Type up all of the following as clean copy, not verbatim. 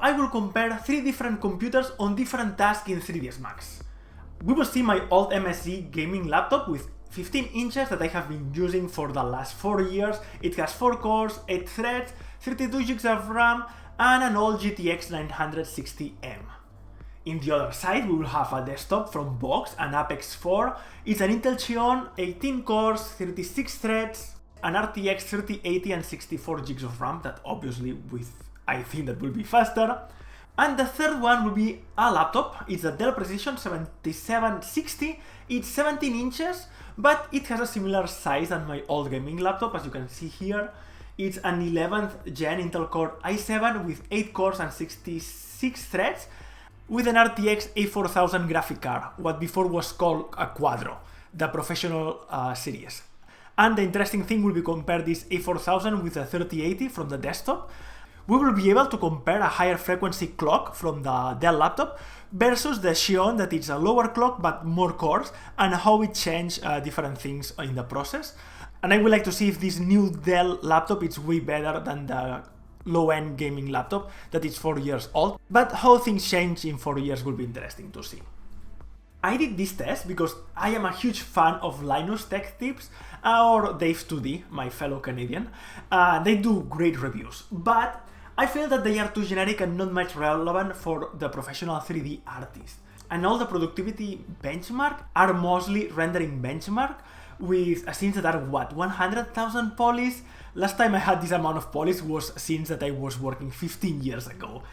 I will compare 3 different computers on different tasks in 3ds Max. We will see my old MSI gaming laptop with 15 inches that I have been using for the last 4 years. It has 4 cores, 8 threads, 32 GB of RAM, and an old GTX 960M. In the other side, we will have a desktop from BOXX APEXX4. It's an Intel Xeon, 18 cores, 36 threads, an RTX 3080 and 64 GB of RAM, that obviously I think that will be faster. And the third one will be a laptop. It's a Dell Precision 7760. It's 17 inches, but it has a similar size than my old gaming laptop, as you can see here. It's an 11th gen Intel Core i7 with 8 cores and 66 threads, with an RTX A4000 graphic card, what before was called a Quadro, the professional series. And the interesting thing will be compare this A4000 with the 3080 from the desktop. We will be able to compare a higher frequency clock from the Dell laptop versus the Xeon, that is a lower clock but more cores, and how it changed different things in the process. And I would like to see if this new Dell laptop is way better than the low-end gaming laptop that is 4 years old, but how things change in 4 years will be interesting to see. I did this test because I am a huge fan of Linus Tech tips, or Dave2D, my fellow Canadian. They do great reviews, but I feel that they are too generic and not much relevant for the professional 3D artist. And all the productivity benchmark are mostly rendering benchmark with scenes that are 100,000 polys. Last time I had this amount of polys was scenes that I was working 15 years ago.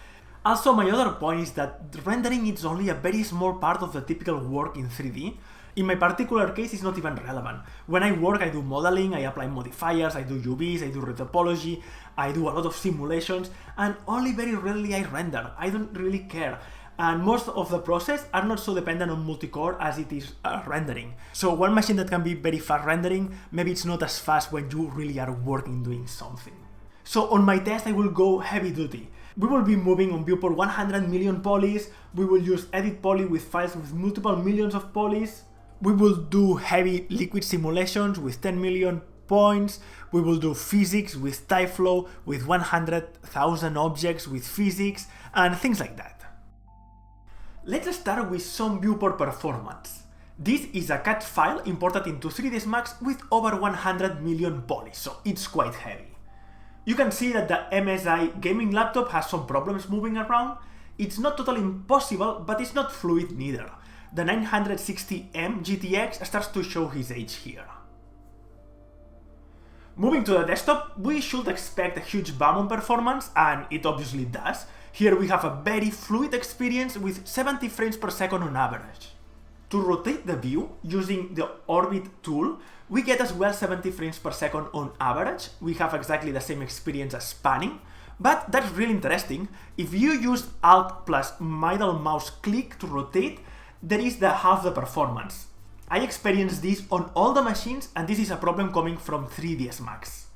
Also, my other point is that rendering is only a very small part of the typical work in 3D. In my particular case, it's not even relevant. When I work, I do modeling, I apply modifiers, I do UVs, I do retopology, I do a lot of simulations, and only very rarely I render. I don't really care. And most of the process are not so dependent on multi-core as it is rendering. So one machine that can be very fast rendering, maybe it's not as fast when you really are working doing something. So on my test, I will go heavy duty. We will be moving on Viewport 100 million polys. We will use edit poly with files with multiple millions of polys. We will do heavy liquid simulations with 10 million points. We will do physics with Tyflow with 100,000 objects with physics and things like that. Let's start with some Viewport performance. This is a CAD file imported into 3ds Max with over 100 million polys, so it's quite heavy. You can see that the MSI gaming laptop has some problems moving around. It's not totally impossible, but it's not fluid neither. The 960M GTX starts to show his age here. Moving to the desktop, we should expect a huge bump on performance, and it obviously does. Here we have a very fluid experience with 70 frames per second on average. To rotate the view using the Orbit tool, we get as well 70 frames per second on average. We have exactly the same experience as panning, but that's really interesting. If you use Alt plus middle mouse click to rotate, there is the half the performance. I experienced this on all the machines, and this is a problem coming from 3ds Max.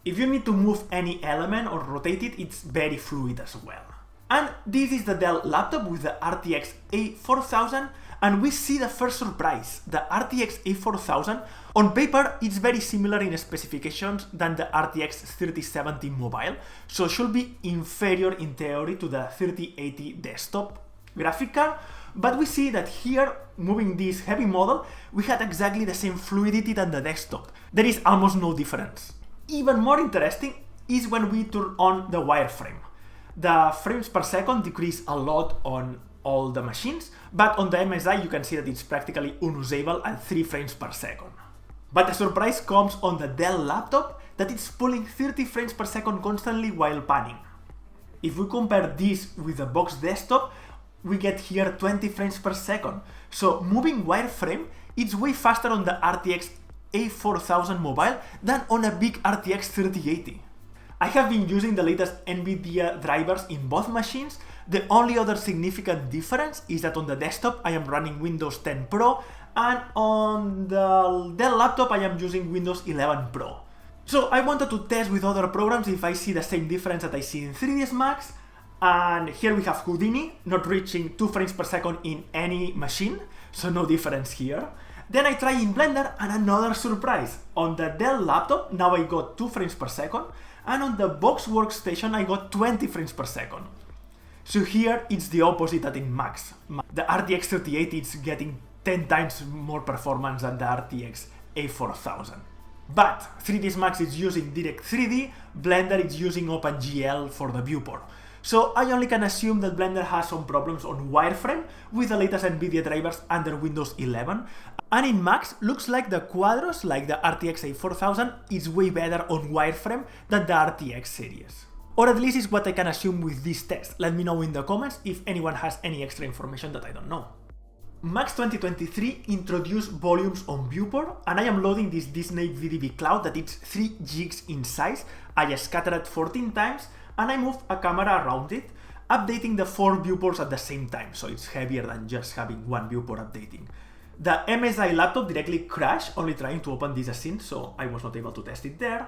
If you need to move any element or rotate it, it's very fluid as well. And this is the Dell laptop with the RTX A4000, and we see the first surprise. The RTX A4000, on paper, it's very similar in specifications than the RTX 3070 mobile, so should be inferior in theory to the 3080 desktop graphic card, but we see that here, moving this heavy model, we had exactly the same fluidity than the desktop. There is almost no difference. Even more interesting is when we turn on the wireframe. The frames per second decrease a lot on all the machines, but on the MSI you can see that it's practically unusable at 3 frames per second. But the surprise comes on the Dell laptop, that it's pulling 30 frames per second constantly while panning. If we compare this with the BOXX desktop, we get here 20 frames per second. So moving wireframe, it's way faster on the RTX A4000 mobile than on a big RTX 3080. I have been using the latest NVIDIA drivers in both machines. The only other significant difference is that on the desktop I am running Windows 10 Pro, and on the Dell laptop I am using Windows 11 Pro. So I wanted to test with other programs if I see the same difference that I see in 3ds Max, and here we have Houdini not reaching 2 frames per second in any machine, so no difference here. Then I try in Blender, and another surprise. On the Dell laptop now I got 2 frames per second, and on the BOXX Workstation I got 20 frames per second. So here it's the opposite that in Max. The RTX 3080 is getting 10 times more performance than the RTX A4000. But 3ds Max is using Direct 3D, Blender is using OpenGL for the Viewport. So I only can assume that Blender has some problems on wireframe with the latest NVIDIA drivers under Windows 11. And in Max, looks like the Quadros, like the RTX A4000, is way better on wireframe than the RTX series. Or at least is what I can assume with this test. Let me know in the comments if anyone has any extra information that I don't know. Max 2023 introduced volumes on Viewport, and I am loading this Disney VDB cloud that is 3 gigs in size. I scattered it 14 times, and I moved a camera around it, updating the 4 viewports at the same time, so it's heavier than just having one viewport updating. The MSI laptop directly crashed, only trying to open this scene, so I was not able to test it there.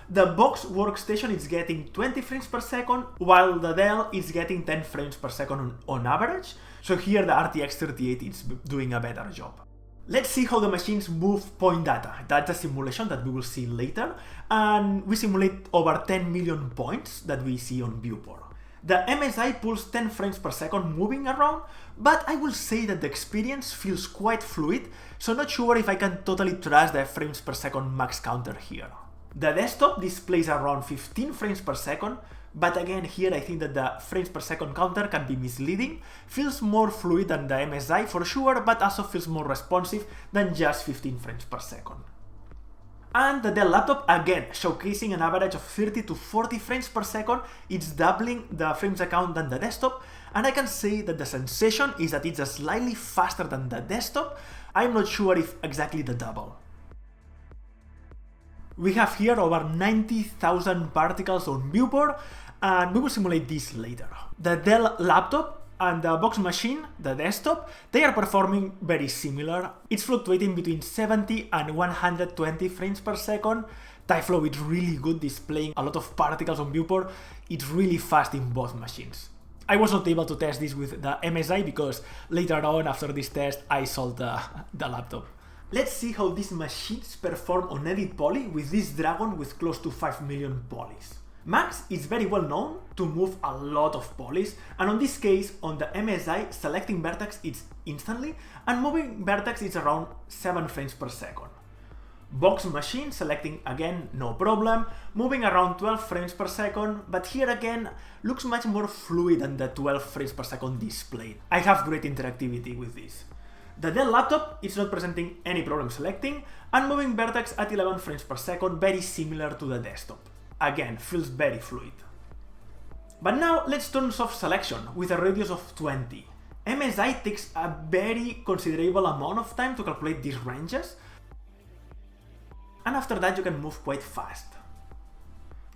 The BOXX Workstation is getting 20 frames per second, while the Dell is getting 10 frames per second on average, so here the RTX 3080 is doing a better job. Let's see how the machines move point data. That's a simulation that we will see later, and we simulate over 10 million points that we see on Viewport. The MSI pulls 10 frames per second moving around, but I will say that the experience feels quite fluid, so not sure if I can totally trust the frames per second max counter here. The desktop displays around 15 frames per second, but again here I think that the frames per second counter can be misleading, feels more fluid than the MSI for sure, but also feels more responsive than just 15 frames per second. And the Dell laptop, again, showcasing an average of 30 to 40 frames per second, it's doubling the frames count than the desktop, and I can say that the sensation is that it's slightly faster than the desktop. I'm not sure if exactly the double. We have here over 90,000 particles on Viewport, and we will simulate this later. The Dell laptop and the BOXX machine, the desktop, they are performing very similar. It's fluctuating between 70 and 120 frames per second. Tyflow is really good, displaying a lot of particles on Viewport. It's really fast in both machines. I was not able to test this with the MSI because later on after this test I sold the laptop. Let's see how these machines perform on Edit Poly with this Dragon with close to 5 million polys. Max is very well known to move a lot of polys, and on this case, on the MSI, selecting vertex is instantly, and moving vertex is around 7 frames per second. BOXX machine, selecting again, no problem, moving around 12 frames per second, but here again, looks much more fluid than the 12 frames per second displayed. I have great interactivity with this. The Dell laptop is not presenting any problem selecting, and moving vertex at 11 frames per second, very similar to the desktop. Again, feels very fluid. But now let's turn soft selection with a radius of 20. MSI takes a very considerable amount of time to calculate these ranges, and after that you can move quite fast.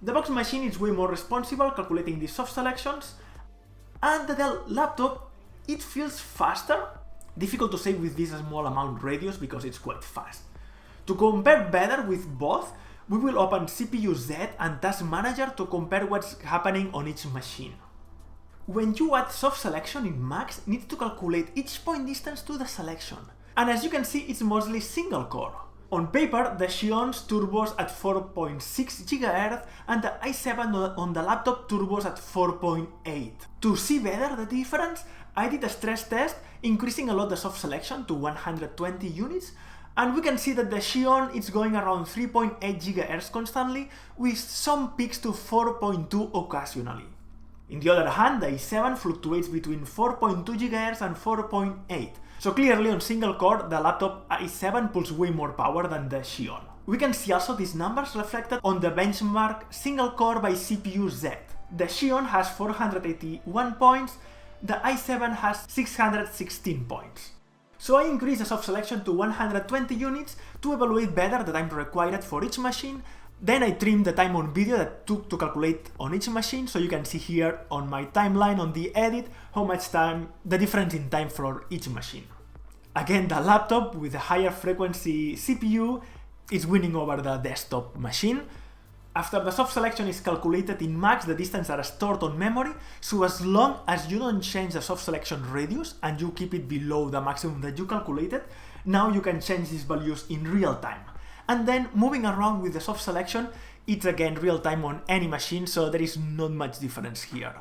The BOXX machine is way more responsible calculating these soft selections, and the Dell laptop, it feels faster. Difficult to say with this small amount radius because it's quite fast. To compare better with both, we will open CPU Z and Task Manager to compare what's happening on each machine. When you add soft selection in Max, it needs to calculate each point distance to the selection. And as you can see, it's mostly single core. On paper, the Xeon's turbos at 4.6 GHz and the i7 on the laptop turbos at 4.8. To see better the difference, I did a stress test, increasing a lot the soft selection to 120 units, and we can see that the Xeon is going around 3.8 GHz constantly, with some peaks to 4.2 occasionally. On the other hand, the i7 fluctuates between 4.2 GHz and 4.8. So clearly on single core, the laptop i7 pulls way more power than the Xeon. We can see also these numbers reflected on the benchmark single core by CPU Z. The Xeon has 481 points, the i7 has 616 points. So I increased the soft selection to 120 units to evaluate better the time required for each machine. Then I trimmed the time on video that took to calculate on each machine, so you can see here on my timeline on the edit how much time, the difference in time for each machine. Again, the laptop with a higher frequency CPU is winning over the desktop machine. After the soft selection is calculated in Max, the distances are stored on memory, so as long as you don't change the soft selection radius and you keep it below the maximum that you calculated, now you can change these values in real time. And then moving around with the soft selection, it's again real time on any machine, so there is not much difference here.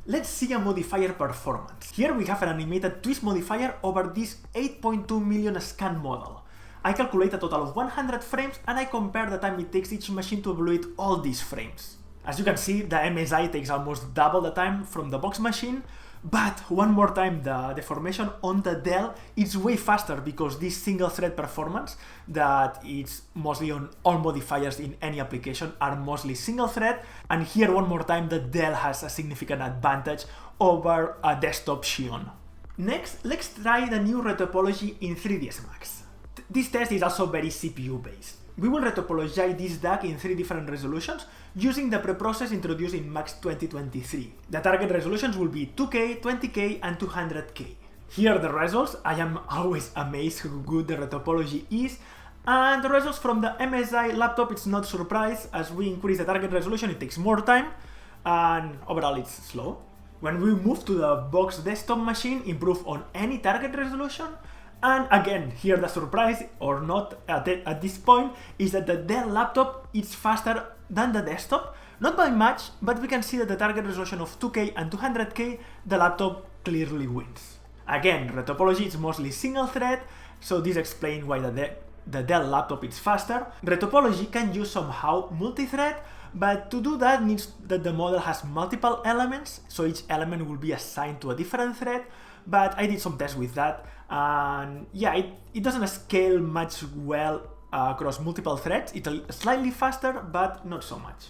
Let's see a modifier performance. Here we have an animated twist modifier over this 8.2 million scan model. I calculate a total of 100 frames and I compare the time it takes each machine to evaluate all these frames. As you can see, the MSI takes almost double the time from the BOXX machine, but one more time, the deformation on the Dell is way faster because this single thread performance that is mostly on all modifiers in any application are mostly single thread, and here one more time the Dell has a significant advantage over a desktop Xeon. Next, let's try the new Retopology in 3ds Max. This test is also very CPU based. We will retopologize this DAC in 3 different resolutions using the preprocess introduced in Max 2023. The target resolutions will be 2K, 20K and 200K. Here are the results. I am always amazed how good the retopology is, and the results from the MSI laptop, it's not surprise. As we increase the target resolution, it takes more time and overall it's slow. When we move to the BOXX desktop machine, improve on any target resolution. And again, here the surprise, or not at this point, is that the Dell laptop is faster than the desktop. Not by much, but we can see that the target resolution of 2K and 200K, the laptop clearly wins. Again, Retopology is mostly single thread, so this explains why the Dell laptop is faster. Retopology can use somehow multi-thread, but to do that needs that the model has multiple elements, so each element will be assigned to a different thread. But I did some tests with that, and yeah, it doesn't scale much well across multiple threads. It's slightly faster, but not so much.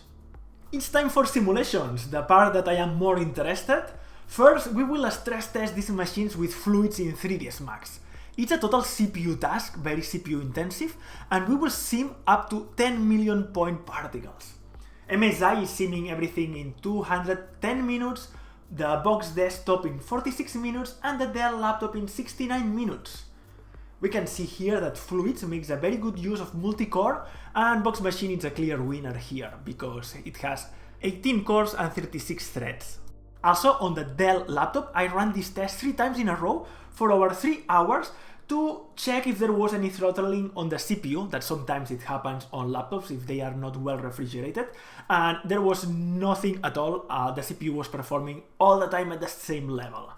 It's time for simulations, the part that I am more interested. First, we will stress test these machines with fluids in 3ds Max. It's a total CPU task, very CPU intensive, and we will sim up to 10 million point particles. MSI is simming everything in 210 minutes, the BOXX desktop in 46 minutes, and the Dell laptop in 69 minutes. We can see here that Fluids makes a very good use of multi-core, and BOXX Machine is a clear winner here because it has 18 cores and 36 threads. Also, on the Dell laptop, I ran this test 3 times in a row for over 3 hours to check if there was any throttling on the CPU, that sometimes it happens on laptops if they are not well refrigerated, and there was nothing at all. The CPU was performing all the time at the same level,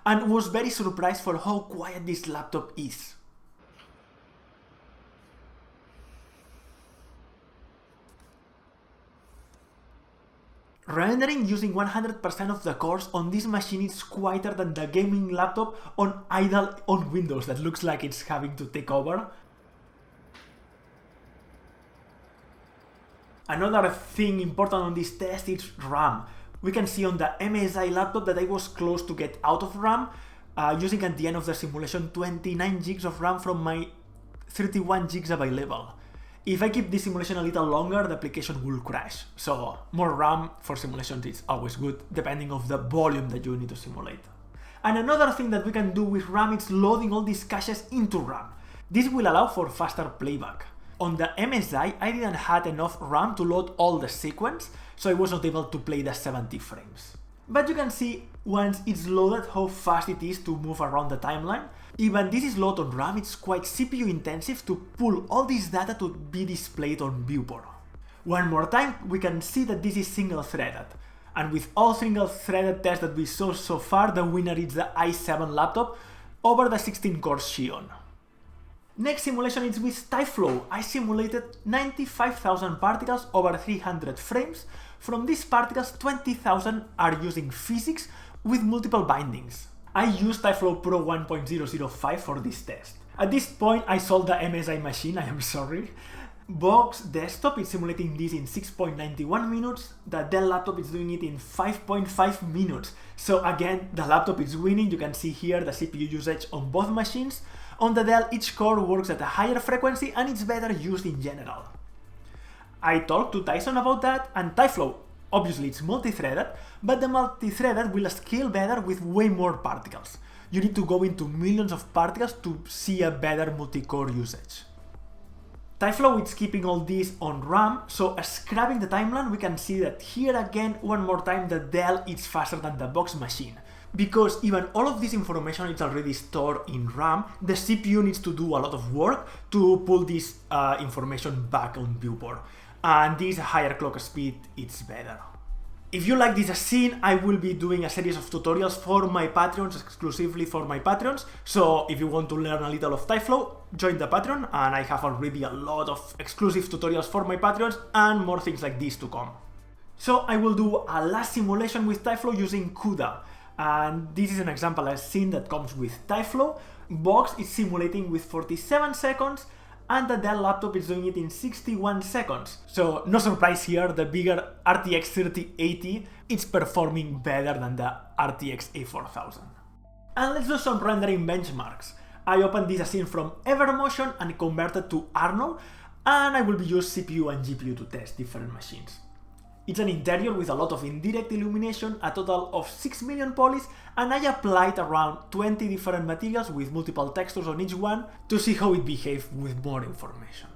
and was very surprised for how quiet this laptop is. Rendering using 100% of the cores on this machine is quieter than the gaming laptop on idle on Windows that looks like it's having to take over. Another thing important on this test is RAM. We can see on the MSI laptop that I was close to get out of RAM, using at the end of the simulation 29 gigs of RAM from my 31 gigs available. If I keep this simulation a little longer, the application will crash, so more RAM for simulations is always good, depending on the volume that you need to simulate. And another thing that we can do with RAM is loading all these caches into RAM. This will allow for faster playback. On the MSI, I didn't have enough RAM to load all the sequence, so I was not able to play the 70 frames. But you can see once it's loaded how fast it is to move around the timeline. Even this is loaded on RAM, it's quite CPU intensive to pull all this data to be displayed on Viewport. One more time, we can see that this is single threaded. And with all single threaded tests that we saw so far, the winner is the i7 laptop over the 16 core Xeon. Next simulation is with Tyflow. I simulated 95,000 particles over 300 frames. From these particles, 20,000 are using physics with multiple bindings. I used Tyflow Pro 1.005 for this test. At this point, I sold the MSI machine, I am sorry. BOXX Desktop is simulating this in 6.91 minutes, the Dell laptop is doing it in 5.5 minutes. So again, the laptop is winning. You can see here the CPU usage on both machines. On the Dell, each core works at a higher frequency and it's better used in general. I talked to Tyson about that, and Tyflow, obviously it's multi-threaded, but the multi-threaded will scale better with way more particles. You need to go into millions of particles to see a better multi-core usage. Tyflow is keeping all this on RAM, so scrubbing the timeline, we can see that here again, one more time, the Dell is faster than the BOXX machine. Because even all of this information is already stored in RAM, the CPU needs to do a lot of work to pull this information back on Viewport. And this higher clock speed, it's better. If you like this scene, I will be doing a series of tutorials for my Patreons, exclusively for my Patreons. So if you want to learn a little of Tyflow, join the Patreon, and I have already a lot of exclusive tutorials for my Patreons and more things like this to come. So I will do a last simulation with Tyflow using CUDA. And this is an example of a scene that comes with Tyflow. BOXX is simulating with 47 seconds, and the Dell laptop is doing it in 61 seconds. So no surprise here, the bigger RTX 3080 is performing better than the RTX A4000. And let's do some rendering benchmarks. I opened this scene from Evermotion and converted to Arnold, and I will be using CPU and GPU to test different machines. It's an interior with a lot of indirect illumination, a total of 6 million polys, and I applied around 20 different materials with multiple textures on each one to see how it behaves with more information.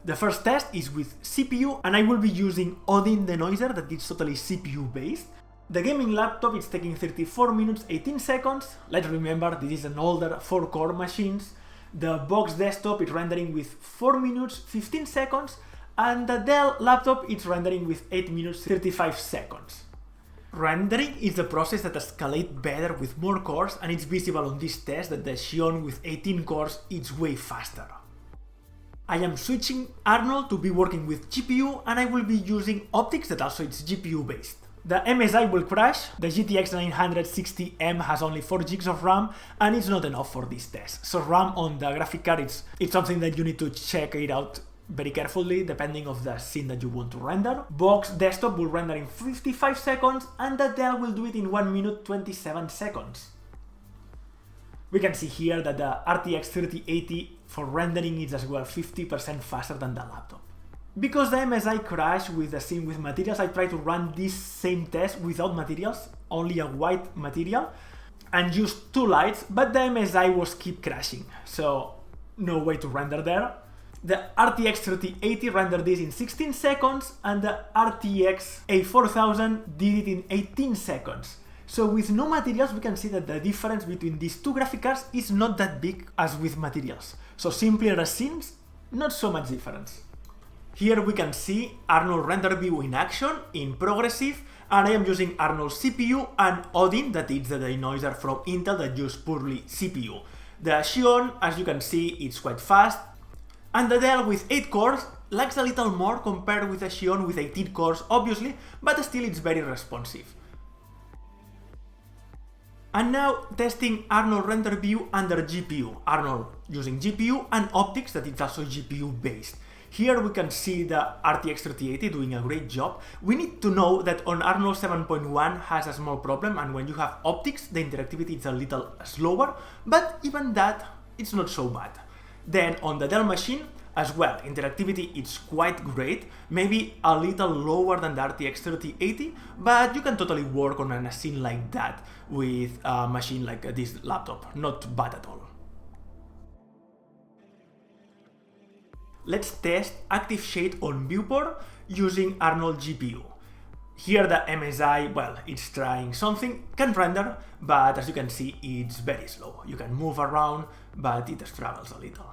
The first test is with CPU, and I will be using Odin denoiser that is totally CPU based. The gaming laptop is taking 34 minutes 18 seconds. Let's remember this is an older 4-core machines. The BOXX desktop is rendering with 4 minutes 15 seconds. And the Dell laptop is rendering with 8 minutes 35 seconds. Rendering is the process that escalates better with more cores, and it's visible on this test that the Xeon with 18 cores is way faster. I am switching Arnold to be working with GPU, and I will be using optics that also is GPU based. The MSI will crash, the GTX 960M has only 4 GB of RAM, and it's not enough for this test. So RAM on the graphic card, it's something that you need to check it out very carefully depending on the scene that you want to render. BOXX desktop will render in 55 seconds, and the Dell will do it in 1 minute 27 seconds. We can see here that the RTX 3080 for rendering is as well 50% faster than the laptop. Because the MSI crashed with the scene with materials, I tried to run this same test without materials, only a white material, and used 2 lights, but the MSI was keep crashing, so no way to render there. The RTX 3080 rendered this in 16 seconds, and the RTX A4000 did it in 18 seconds. So with no materials, we can see that the difference between these two graphic cards is not that big as with materials. So simpler scenes, not so much difference. Here we can see Arnold render view in action, in progressive, and I am using Arnold CPU and Odin, that is the denoiser from Intel that use purely CPU. The Xeon, as you can see, it's quite fast. And the Dell with 8 cores lags a little more compared with the Xeon with 18 cores, obviously, but still it's very responsive. And now testing Arnold render view under GPU. Arnold using GPU and optics that is also GPU based. Here we can see the RTX 3080 doing a great job. We need to know that on Arnold 7.1 has a small problem, and when you have optics, the interactivity is a little slower, but even that, it's not so bad. Then on the Dell machine, as well, interactivity is quite great, maybe a little lower than the RTX 3080, but you can totally work on a scene like that with a machine like this laptop, not bad at all. Let's test activeshade on Viewport using Arnold GPU. Here the MSI, well, it's trying something, can render, but as you can see, it's very slow. You can move around, but it struggles a little.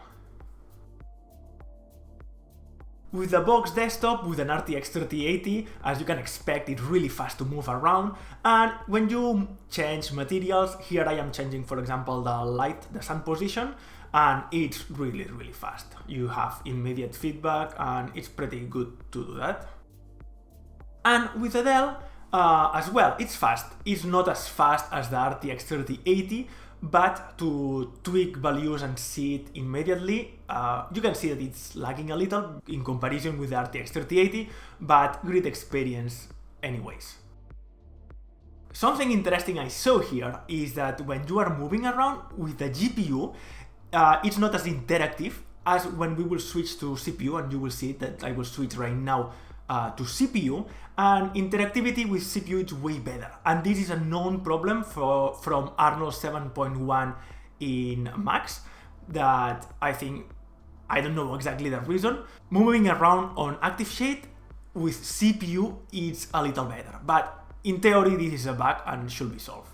With the BOXX desktop, with an RTX 3080, as you can expect, it's really fast to move around, and when you change materials, here I am changing, for example, the light, the sun position, and it's really fast. You have immediate feedback, and it's pretty good to do that. And with the Dell, as well, it's fast. It's not as fast as the RTX 3080, but to tweak values and see it immediately, you can see that it's lagging a little in comparison with the RTX 3080, but great experience anyways. Something interesting I saw here is that when you are moving around with the GPU, it's not as interactive as when we will switch to CPU, and you will see that I will switch right now to CPU, and interactivity with CPU is way better. And this is a known problem from Arnold 7.1 in Max that I don't know exactly the reason. Moving around on activeshade with CPU is a little better, but in theory this is a bug and should be solved.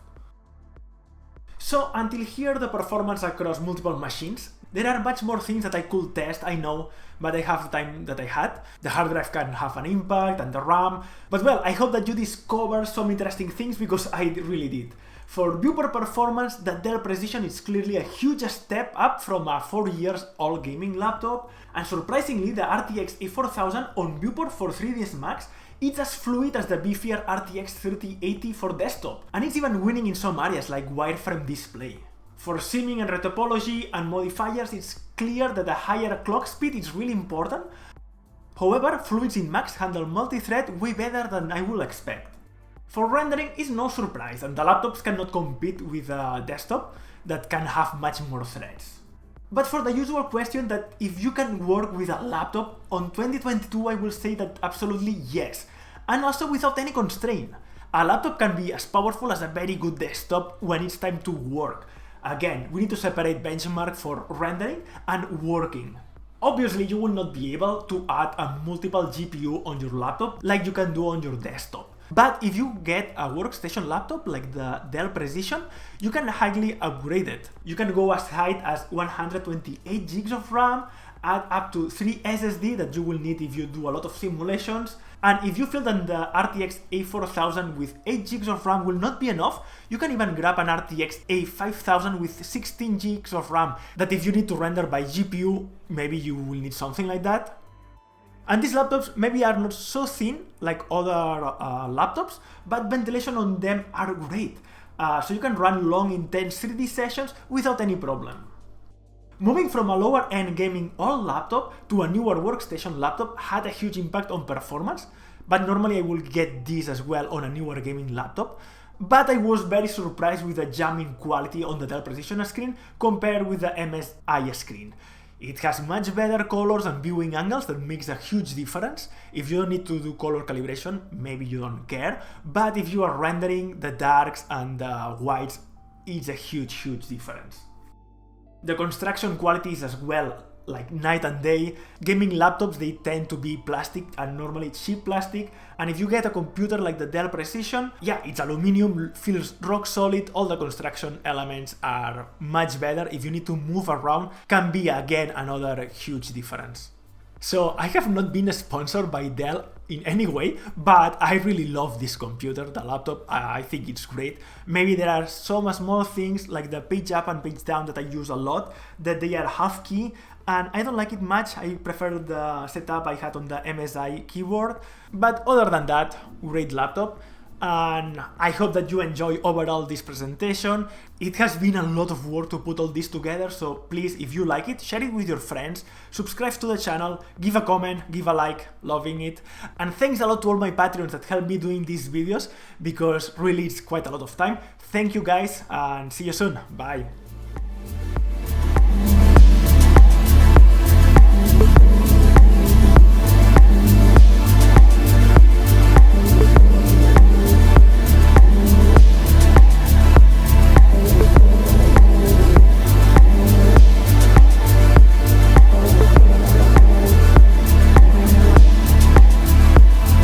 So until here the performance across multiple machines. There are much more things that I could test, I know, but I have the time that I had. The hard drive can have an impact, and the RAM. But well, I hope that you discovered some interesting things, because I really did. For Viewport performance, the Dell Precision is clearly a huge step up from a 4-year-old gaming laptop, and surprisingly, the RTX A4000 on Viewport for 3ds Max is as fluid as the beefier RTX 3080 for desktop, and it's even winning in some areas like wireframe display. For simming and retopology and modifiers, it's clear that a higher clock speed is really important. However, fluids in Max handle multi-thread way better than I would expect. For rendering, it's no surprise, and the laptops cannot compete with a desktop that can have much more threads. But for the usual question that if you can work with a laptop, on 2022 I will say that absolutely yes, and also without any constraint. A laptop can be as powerful as a very good desktop when it's time to work. Again, we need to separate benchmark for rendering and working. Obviously, you will not be able to add a multiple GPU on your laptop like you can do on your desktop. But if you get a workstation laptop like the Dell Precision, you can highly upgrade it. You can go as high as 128 GB of RAM, add up to 3 SSD that you will need if you do a lot of simulations. And if you feel that the RTX A4000 with 8 GB of RAM will not be enough, you can even grab an RTX A5000 with 16 GB of RAM, that if you need to render by GPU, maybe you will need something like that. And these laptops maybe are not so thin like other laptops, but ventilation on them are great. So you can run long, intense 3D sessions without any problem. Moving from a lower-end gaming old laptop to a newer workstation laptop had a huge impact on performance, but normally I will get this as well on a newer gaming laptop. But I was very surprised with the jump in quality on the Dell Precision screen compared with the MSI screen. It has much better colors and viewing angles that makes a huge difference. If you don't need to do color calibration, maybe you don't care, but if you are rendering the darks and the whites, it's a huge difference. The construction quality is as well like night and day. Gaming laptops, they tend to be plastic, and normally cheap plastic, and if you get a computer like the Dell Precision, yeah, it's aluminum, feels rock solid, all the construction elements are much better. If you need to move around, can be again another huge difference. So I have not been sponsored by Dell in any way, but I really love this computer, the laptop. I think it's great. Maybe there are some small things like the page up and page down that I use a lot, that they are half key, and I don't like it much. I prefer the setup I had on the MSI keyboard, but other than that, great laptop. And I hope that you enjoy overall this presentation. It has been a lot of work to put all this together, so please, if you like it, share it with your friends, subscribe to the channel, give a comment, give a like, loving it. And thanks a lot to all my Patreons that help me doing these videos, because really it's quite a lot of time. Thank you guys, and see you soon. Bye.